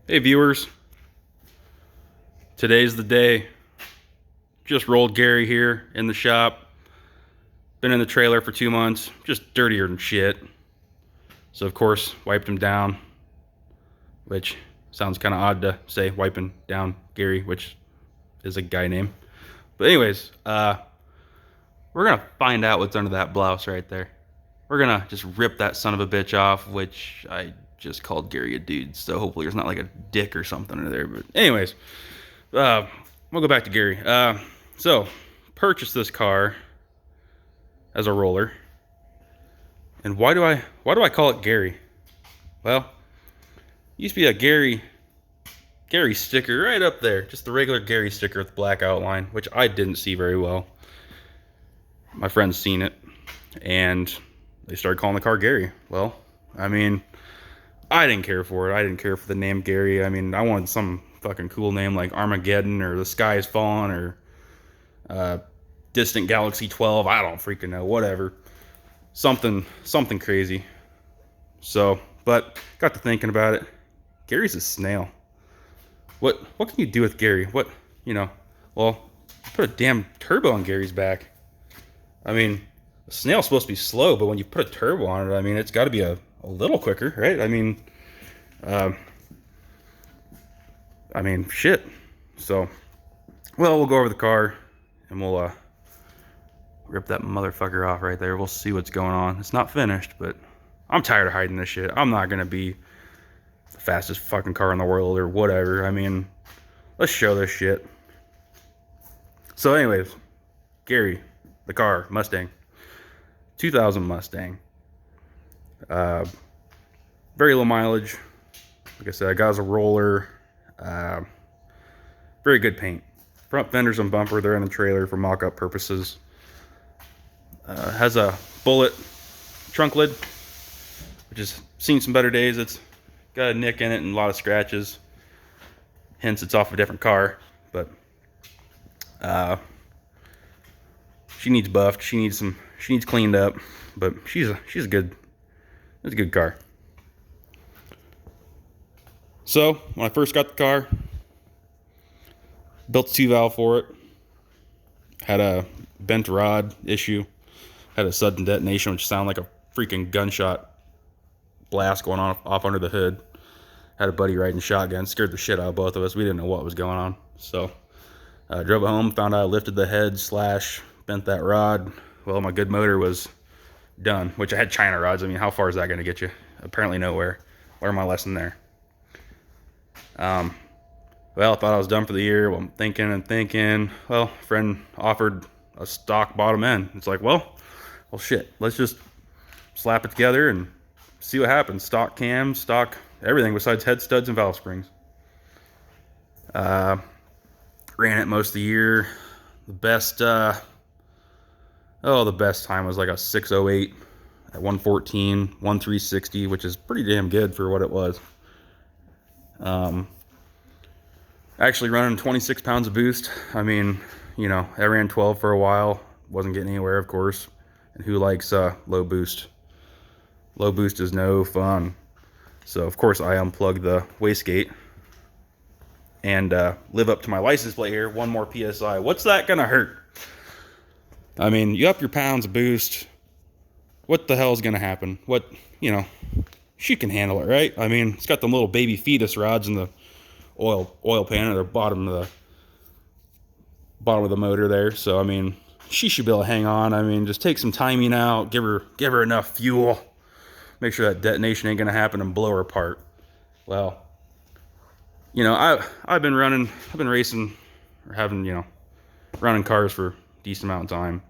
Hey viewers, today's the day. Just rolled Gary here in the shop. Been in the trailer for 2 months, just dirtier than shit. So of course, wiped him down, which sounds kind of odd to say, wiping down Gary, which is a guy name. But anyways, we're gonna find out what's under that blouse right there. We're gonna just rip that son of a bitch off, which I just called Gary a dude, so hopefully there's not like a dick or something under there. But anyways, we'll go back to Gary. So purchased this car as a roller, and why do I call it Gary? Well, used to be a Gary sticker right up there, just the regular Gary sticker with black outline, which I didn't see very well. My friends seen it, and they started calling the car Gary. Well, I mean, I didn't care for it. I didn't care for the name Gary. I mean, I wanted some fucking cool name like Armageddon or The Sky Is Falling or Distant Galaxy 12. I don't freaking know. Whatever. Something crazy. So, but got to thinking about it. Gary's a snail. What can you do with Gary? Well, put a damn turbo on Gary's back. I mean, a snail's supposed to be slow, but when you put a turbo on it, I mean, it's got to be a little quicker, right? I mean, shit. So, well, we'll go over the car and we'll rip that motherfucker off right there. We'll see what's going on. It's not finished, but I'm tired of hiding this shit. I'm not gonna be the fastest fucking car in the world or whatever. I mean, let's show this shit. So anyways, Gary, the car, Mustang. 2000 Mustang. Very low mileage. Like I said, I got as a roller. Very good paint. Front fenders and bumper, they're in the trailer for mock-up purposes. Has a bullet trunk lid, which has seen some better days. It's got a nick in it and a lot of scratches. Hence, it's off a different car. But she needs buffed. She needs cleaned up. But it's a good car. So when I first got the car, built a 2-valve for it. Had a bent rod issue. Had a sudden detonation, which sounded like a freaking gunshot blast going on off under the hood. Had a buddy riding shotgun. Scared the shit out of both of us. We didn't know what was going on. So drove it home. Found out I lifted the head / bent that rod. Well, my good motor was done, which I had China rods. I mean, how far is that going to get you? Apparently nowhere. Learned my lesson there. Well, I thought I was done for the year. Well, I'm thinking. Well, a friend offered a stock bottom end. It's like, well, shit. Let's just slap it together and see what happens. Stock cams, stock everything besides head studs and valve springs. Ran it most of the year. The best time was like a 608 at 114, 1360, which is pretty damn good for what it was. Actually running 26 pounds of boost. I mean, I ran 12 for a while. Wasn't getting anywhere, of course. And who likes low boost? Low boost is no fun. So, of course, I unplugged the wastegate and live up to my license plate here. 1 more PSI. What's that going to hurt? I mean, you up your pounds of boost. What the hell is going to happen? She can handle it, right? I mean, it's got them little baby fetus rods in the oil pan at the bottom of the motor there. So I mean, she should be able to hang on. I mean, just take some timing out, give her enough fuel, make sure that detonation ain't gonna happen and blow her apart. Well, I've been racing or having running cars for a decent amount of time.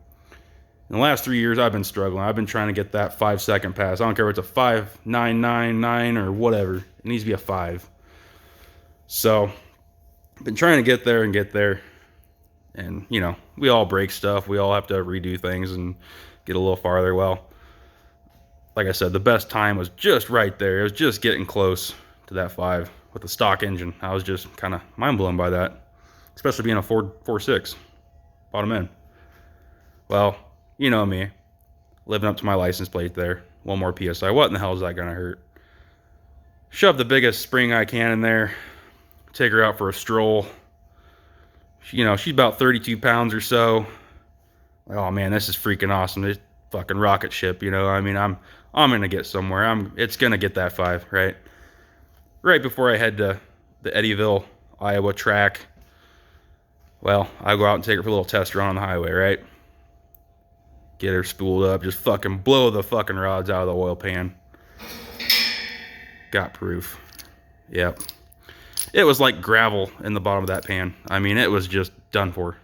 In the last 3 years, I've been struggling. I've been trying to get that 5-second pass. I don't care if it's a 5.999 or whatever. It needs to be a 5. So, I've been trying to get there. And, we all break stuff. We all have to redo things and get a little farther. Well, like I said, the best time was just right there. It was just getting close to that 5 with the stock engine. I was just kind of mind blown by that, especially being a 4.6 bottom end. Well, you know me, living up to my license plate there. 1 more PSI. What in the hell is that going to hurt? Shove the biggest spring I can in there. Take her out for a stroll. You know, she's about 32 pounds or so. Oh man, this is freaking awesome. This fucking rocket ship, you know. I mean, I'm gonna get somewhere. It's gonna get that 5, right? Right before I head to the Eddyville, Iowa track. Well, I go out and take her for a little test run on the highway, right? Get her spooled up, just fucking blow the fucking rods out of the oil pan. Got proof. Yep. It was like gravel in the bottom of that pan. I mean, it was just done for.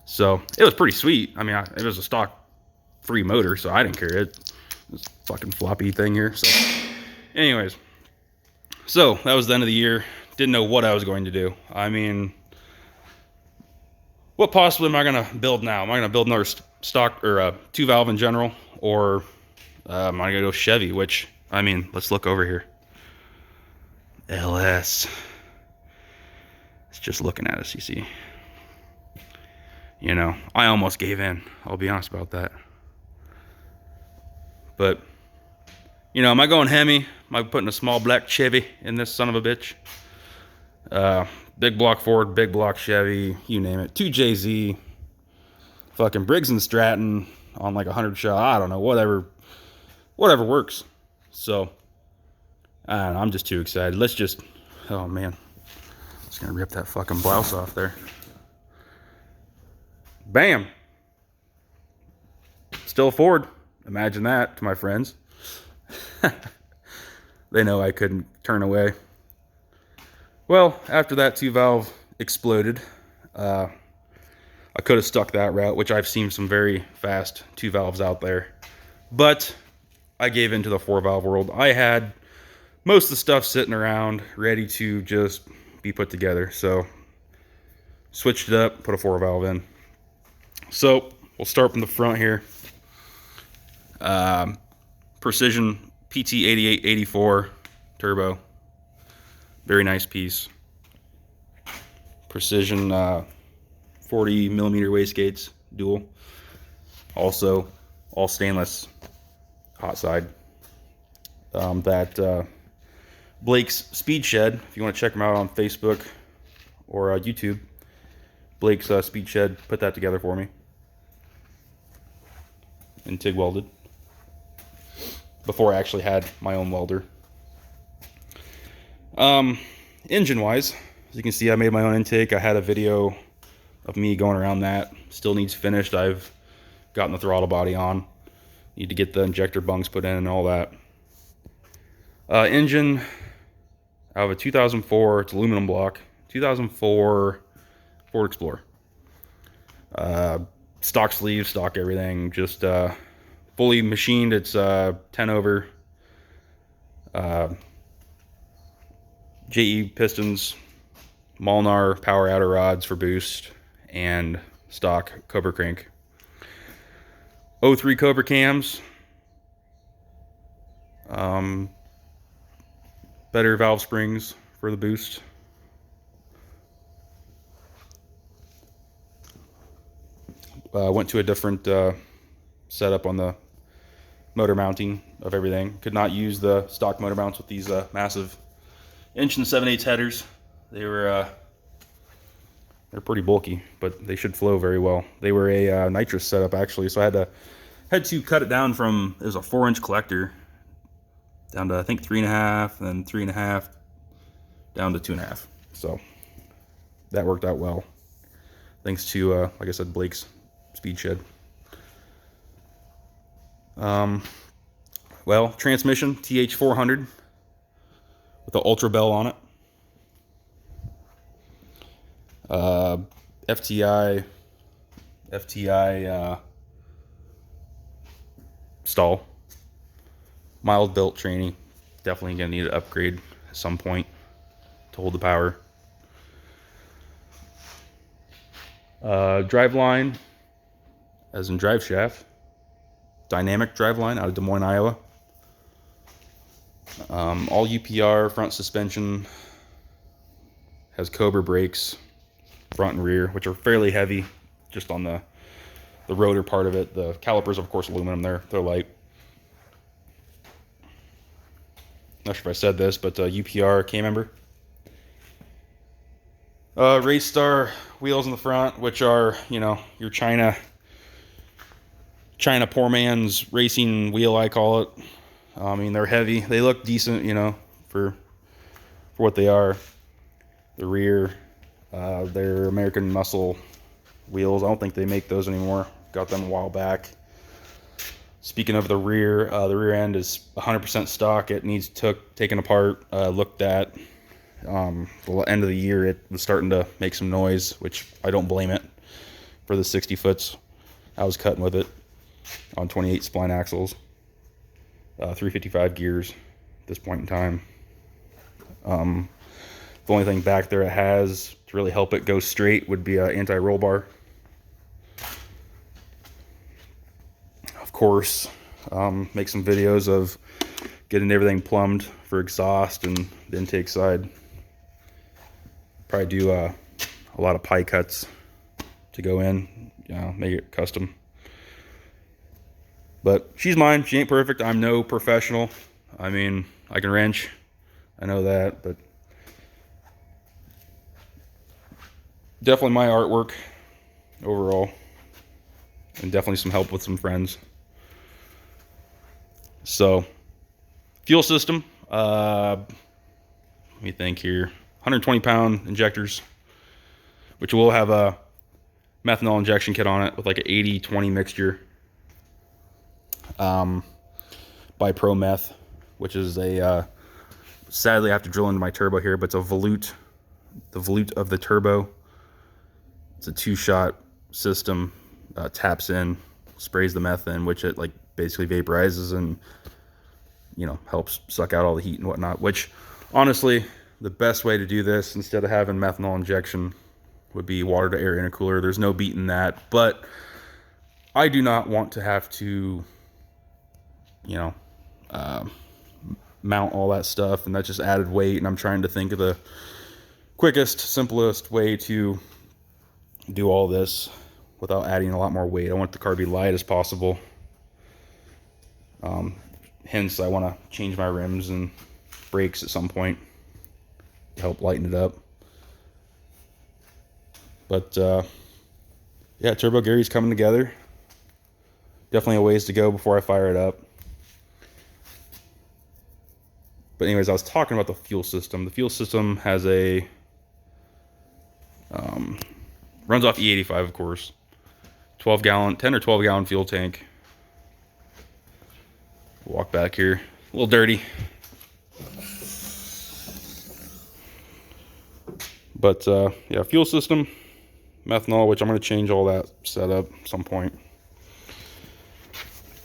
So, it was pretty sweet. I mean, it was a stock free motor, so I didn't care. This fucking floppy thing here. So, anyways. So, that was the end of the year. Didn't know what I was going to do. I mean, what possibly am I going to build now? Am I going to build another stock or 2-valve in general? Or am I going to go Chevy? Which, I mean, let's look over here. LS. It's just looking at us, you see. You know, I almost gave in. I'll be honest about that. But, you know, am I going Hemi? Am I putting a small black Chevy in this son of a bitch? Big block Ford, big block Chevy, you name it. 2JZ, fucking Briggs and Stratton on like 100 shot. I don't know, whatever works. So, I don't know, I'm just too excited. Let's just, oh man, just gonna rip that fucking blouse off there. Bam. Still Ford. Imagine that to my friends. They know I couldn't turn away. Well, after that 2-valve exploded, I could have stuck that route, which I've seen some very fast 2-valves out there. But I gave into the 4-valve world. I had most of the stuff sitting around ready to just be put together. So switched it up, put a 4-valve in. So we'll start from the front here. Precision PT8884 turbo. Very nice piece. Precision 40 millimeter wastegates, dual. Also, all stainless hot side. Blake's Speed Shed, if you want to check them out on Facebook or YouTube, Blake's Speed Shed put that together for me. And TIG welded. Before I actually had my own welder. Engine wise, as you can see, I made my own intake. I had a video of me going around that. Still needs finished. I've gotten the throttle body on. Need to get the injector bungs put in and all that. Engine out of a 2004, it's aluminum block, 2004 Ford Explorer. Stock sleeves, stock everything, just fully machined. It's 10 over. JE pistons, Molnar power outer rods for boost, and stock Cobra crank. 03 Cobra cams. Better valve springs for the boost. Went to a different setup on the motor mounting of everything. Could not use the stock motor mounts with these massive 1 7/8 headers. They're pretty bulky, but they should flow very well. They were a nitrous setup actually, so I had to cut it down from, it was a 4-inch collector down to I think 3.5, and then 3.5 down to 2.5. So that worked out well, thanks to like I said, Blake's Speed Shed. Well, transmission TH400 with the Ultra Bell on it. FTI stall. Mild built tranny. Definitely gonna need an upgrade at some point to hold the power. Drive line, as in drive shaft. Dynamic drive line out of Des Moines, Iowa. All UPR, front suspension. Has Cobra brakes, front and rear, which are fairly heavy, just on the rotor part of it. The calipers, of course, aluminum. They're light. not sure if I said this, but UPR K member. Race Star wheels in the front, which are, you know, your China poor man's racing wheel, I call it. I mean, they're heavy. They look decent, you know, for what they are. The rear, they're American Muscle wheels. I don't think they make those anymore. Got them a while back. Speaking of the rear end is 100% stock. It needs taken apart, looked at. The end of the year, it was starting to make some noise, which I don't blame it. For the 60 foots, I was cutting with it on 28 spline axles, 355 gears at this point in time. The only thing back there it has to really help it go straight would be an anti-roll bar. Of course, make some videos of getting everything plumbed for exhaust and the intake side. Probably do a lot of pie cuts to go in, you know, make it custom. But she's mine. She ain't perfect. I'm no professional. I mean, I can wrench. I know that, but definitely my artwork overall, and definitely some help with some friends. So, fuel system. Let me think here. 120-pound injectors, which will have a methanol injection kit on it with like an 80-20 mixture. By Pro Meth, which is a sadly I have to drill into my turbo here, but it's a volute, the volute of the turbo. It's a 2-shot system. Taps in, sprays the meth in, which it like basically vaporizes and, you know, helps suck out all the heat and whatnot. Which honestly, the best way to do this instead of having methanol injection would be water to air intercooler. There's no beating that, but I do not want to have to, you know, mount all that stuff, and that's just added weight, and I'm trying to think of the quickest, simplest way to do all this without adding a lot more weight. I want the car to be light as possible. Hence, I want to change my rims and brakes at some point to help lighten it up. But yeah, TurboGary's coming together. Definitely a ways to go before I fire it up. But anyways, I was talking about the fuel system. The fuel system has a runs off E85, of course. 10 or 12 gallon fuel tank. Walk back here, a little dirty. But yeah, fuel system, methanol, which I'm going to change all that setup at some point.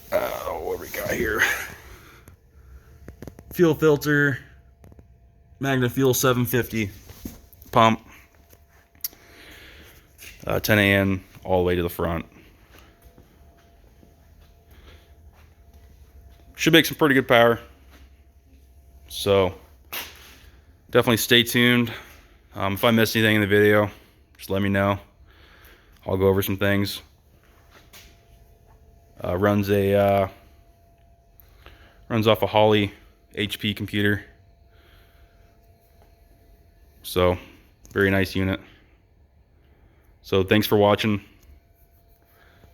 What we got here? Fuel filter, Magna Fuel 750 pump, 10 AN all the way to the front. Should make some pretty good power. So definitely stay tuned. If I miss anything in the video, just let me know. I'll go over some things. Runs off a Holley HP computer. So very nice unit. So thanks for watching.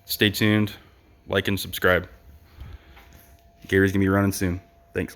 Stay tuned, like and subscribe. Gary's gonna be running soon. Thanks.